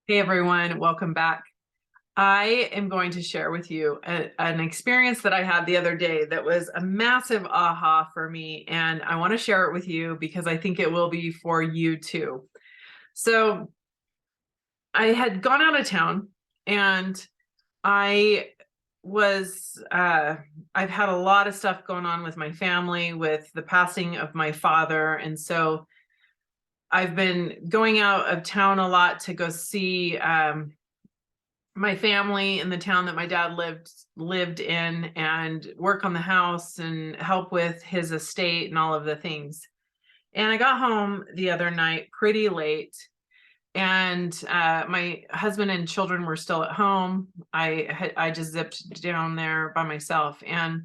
Hey everyone, welcome back. I am going to share with you an experience that I had the other day that was a massive aha for me, and I want to share it with you because I think it will be for you too. So, I had gone out of town and I was I've had a lot of stuff going on with my family with the passing of my father, and so I've been going out of town a lot to go see my family in the town that my dad lived in and work on the house and help with his estate and all of the things. And I got home the other night pretty late, and my husband and children were still at home. I just zipped down there by myself, and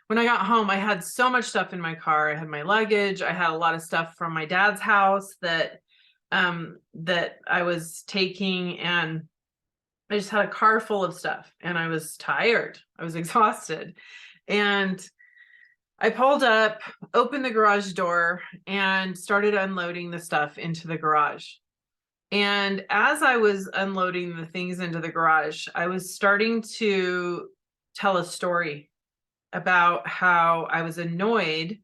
when I got home, I had so much stuff in my car. I had my luggage. I had a lot of stuff from my dad's house that I was taking, and I just had a car full of stuff and I was tired. I was exhausted. And I pulled up, opened the garage door, and started unloading the stuff into the garage. And as I was unloading the things into the garage, I was starting to tell a story about how I was annoyed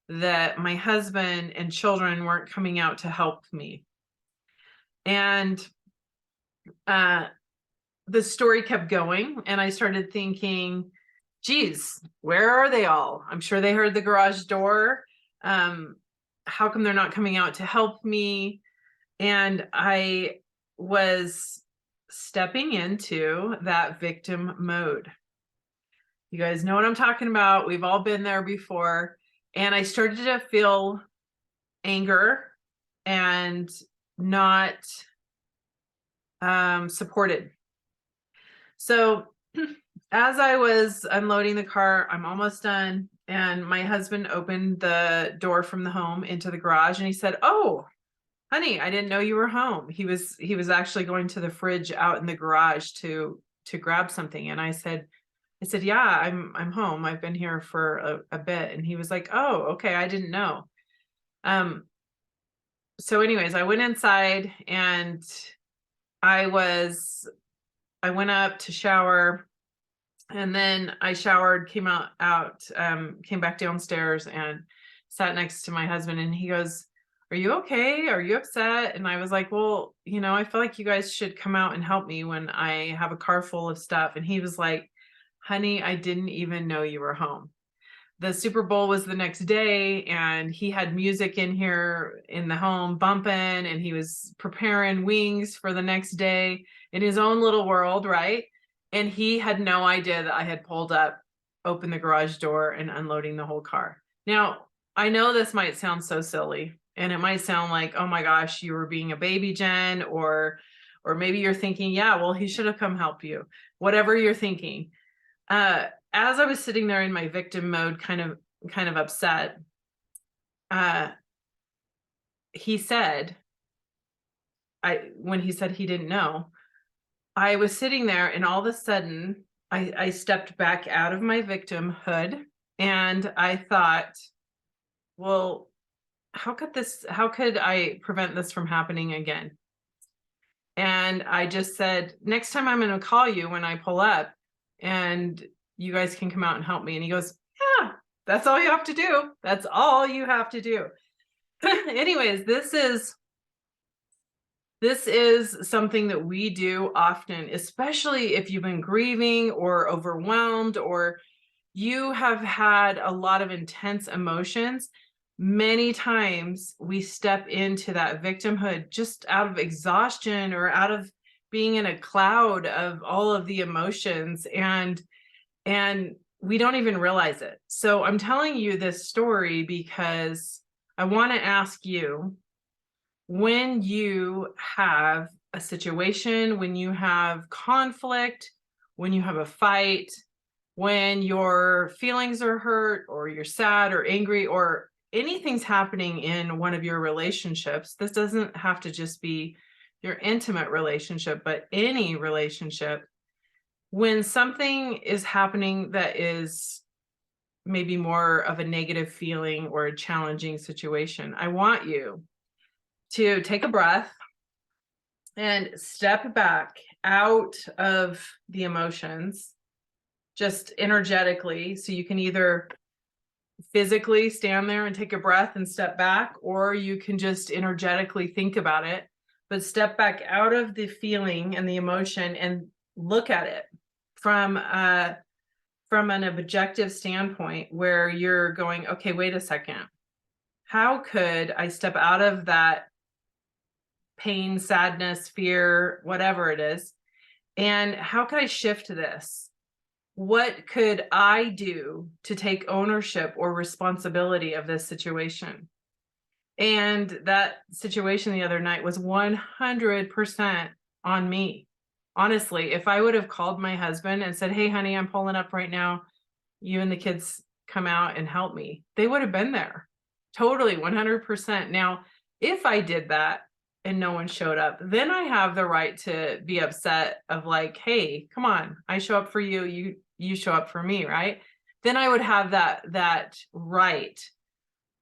that my husband and children weren't coming out to help me. And the story kept going, and I started thinking, geez, where are they all? I'm sure they heard the garage door. How come they're not coming out to help me? And I was stepping into that victim mode. You guys know what I'm talking about. We've all been there before. And I started to feel anger and not supported. So as I was unloading the car, I'm almost done. And my husband opened the door from the home into the garage and he said, "Oh, honey, I didn't know you were home." He was actually going to the fridge out in the garage to grab something. And I said, "Yeah, I'm home. I've been here for a bit." And he was like, "Oh, okay, I didn't know." Um, so anyways, I went inside and I was I went up to shower. And then I showered, came back downstairs and sat next to my husband. And he goes, "Are you okay? Are you upset?" And I was like, "Well, I feel like you guys should come out and help me when I have a car full of stuff." And he was like, "Honey, I didn't even know you were home." The Super Bowl was the next day, and he had music in here in the home bumping, and he was preparing wings for the next day in his own little world, right? And he had no idea that I had pulled up, opened the garage door, and unloading the whole car. Now, I know this might sound so silly, and it might sound like, "Oh my gosh, you were being a baby, Jen," or maybe you're thinking, "Yeah, well, he should have come help you." Whatever you're thinking. As I was sitting there in my victim mode, kind of upset, uh, he said, when he said he didn't know, I was sitting there, and all of a sudden, I stepped back out of my victimhood, and I thought, well, how could I prevent this from happening again? And I just said, "Next time I'm going to call you when I pull up, and you guys can come out and help me." And he goes, "Yeah, that's all you have to do. That's all you have to do." Anyways, this is something that we do often, especially if you've been grieving or overwhelmed, or you have had a lot of intense emotions. Many times we step into that victimhood just out of exhaustion or out of being in a cloud of all of the emotions, and we don't even realize it. So I'm telling you this story because I want to ask you, when you have a situation, when you have conflict, when you have a fight, when your feelings are hurt or you're sad or angry or anything's happening in one of your relationships, this doesn't have to just be your intimate relationship, but any relationship, when something is happening that is maybe more of a negative feeling or a challenging situation, I want you to take a breath and step back out of the emotions, just energetically. So you can either physically stand there and take a breath and step back, or you can just energetically think about it, but step back out of the feeling and the emotion and look at it from an objective standpoint, where you're going, okay, wait a second. How could I step out of that pain, sadness, fear, whatever it is? And how could I shift this? What could I do to take ownership or responsibility of this situation? And that situation the other night was 100% on me. Honestly, if I would have called my husband and said, hey, honey, I'm pulling up right now, you and the kids come out and help me, they would have been there. Totally, 100%. Now, if I did that and no one showed up, then I have the right to be upset of like, hey, come on, I show up for you, you show up for me, right? Then I would have that right.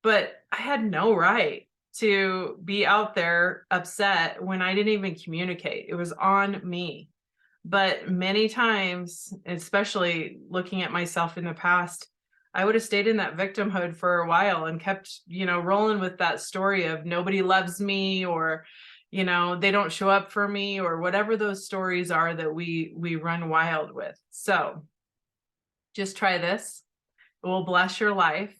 But I had no right to be out there upset when I didn't even communicate. It was on me. But many times, especially looking at myself in the past, I would have stayed in that victimhood for a while and kept, rolling with that story of nobody loves me, or, they don't show up for me, or whatever those stories are that we run wild with. So just try this. It will bless your life.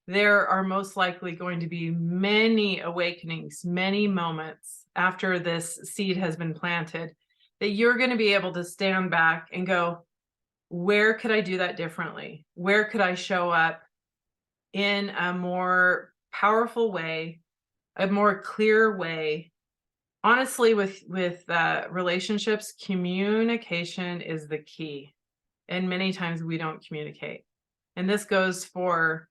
There are most likely going to be many awakenings, many moments after this seed has been planted, that you're going to be able to stand back and go, where could I do that differently? Where could I show up in a more powerful way, a more clear way? Honestly, with relationships, communication is the key. And many times we don't communicate. And this goes for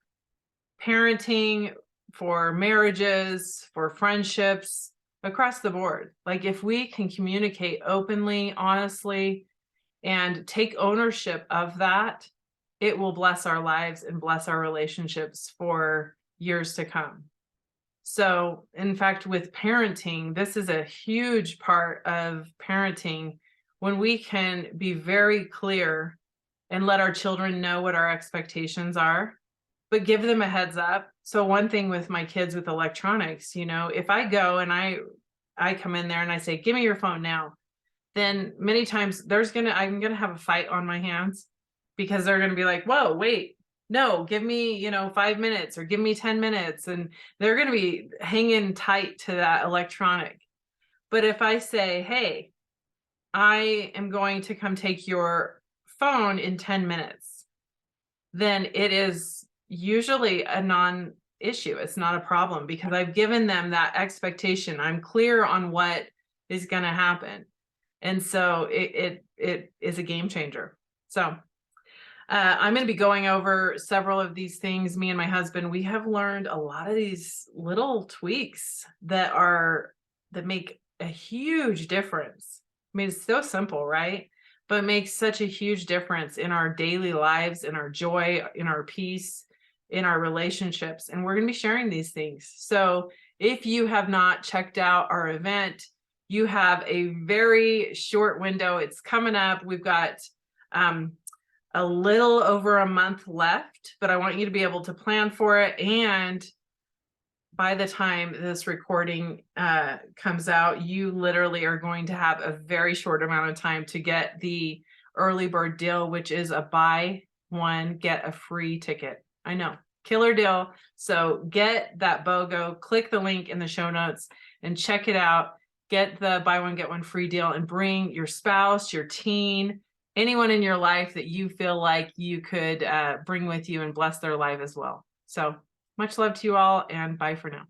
parenting, for marriages, for friendships, across the board. Like, if we can communicate openly, honestly, and take ownership of that, it will bless our lives and bless our relationships for years to come. So, in fact, with parenting, this is a huge part of parenting, when we can be very clear and let our children know what our expectations are, but give them a heads up. So one thing with my kids with electronics, if I go and I come in there and I say, give me your phone now, then many times I'm gonna have a fight on my hands, because they're gonna be like, whoa, wait, no, give me, 5 minutes, or give me 10 minutes. And they're gonna be hanging tight to that electronic. But if I say, hey, I am going to come take your phone in 10 minutes, then it is usually a non-issue. It's not a problem, because I've given them that expectation. I'm clear on what is going to happen. And so it is a game changer. So I'm going to be going over several of these things. Me and my husband, we have learned a lot of these little tweaks that make a huge difference. I mean, it's so simple, right? But makes such a huge difference in our daily lives, in our joy, in our peace, in our relationships. And we're going to be sharing these things. So if you have not checked out our event, you have a very short window. It's coming up. We've got a little over a month left, but I want you to be able to plan for it. And by the time this recording comes out, you literally are going to have a very short amount of time to get the early bird deal, which is a buy one, get a free ticket. I know, killer deal. So get that BOGO, click the link in the show notes and check it out. Get the buy one, get one free deal, and bring your spouse, your teen, anyone in your life that you feel like you could bring with you and bless their life as well. So much love to you all, and bye for now.